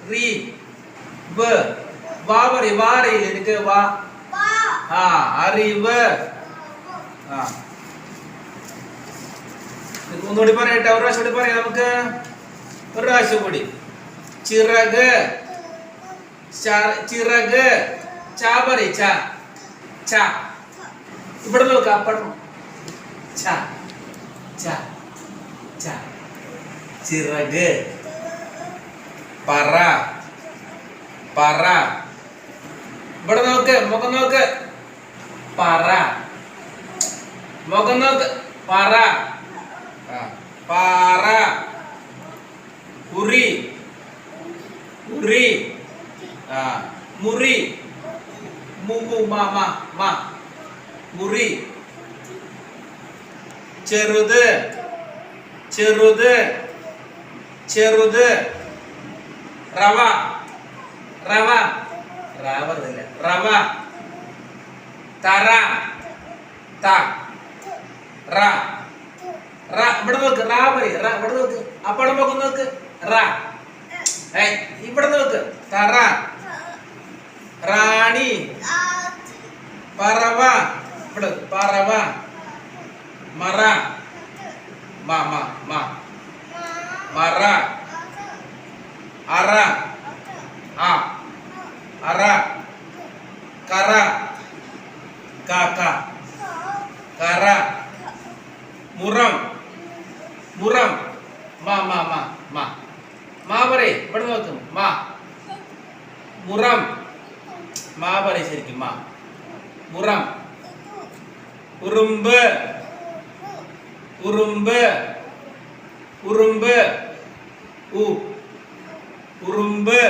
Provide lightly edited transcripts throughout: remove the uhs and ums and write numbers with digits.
റി വ് വാ പറ വാ അറിയില്ല എനിക്ക് വാ അറിവ് ഒന്നുകൂടി പറയട്ടെ ഒരു പ്രാവശ്യം കൂടി പറയാം നമുക്ക് ഒരു പ്രാവശ്യം കൂടി ചിറക് ചിറക് ചാ പറയും ചാ ചാ ഇവിടെ നോക്ക അപ്പുറം ചാ ചാ ചാ ചിറക് പറ പറ ഇവിടെ നോക്ക് മുഖം നോക്ക് പറ മുഖം നോക്ക് പറ പാറ ഉറി ഉറി മുറി മുമു മാ മുറി ചെറുത് ചെറുത് ചെറുത് റവ റവ റവ റവ തറ ത റ റ ഇവിടെ നോക്ക് റാ പറയും ഇവിടെ നോക്ക് അപ്പടെ മുഖം നോക്ക് റ ഇവിടെ നോക്ക് തറ റാണി പറവ ഇവിടെ പറവ മറ മറ അറ അറ കറ കാക്ക കറ മുറം മുറം മാ പറയ് ഇവിടെ നോക്കും മുറം മാ പറയ് ശരിക്കും മുറം ഉറുമ്പ് ഉറുമ്പ് ഉറുമ്പ് ഉറുമ്പ്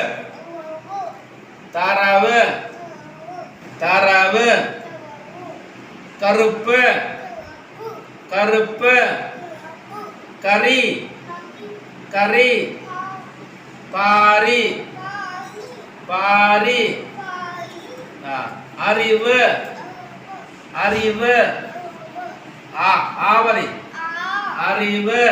താറാവ് താറാവ് കറുപ്പ് കറുപ്പ് കറി കറി പാരി പാരി അറിവ് അറിവ് ആ പറ അറിവ്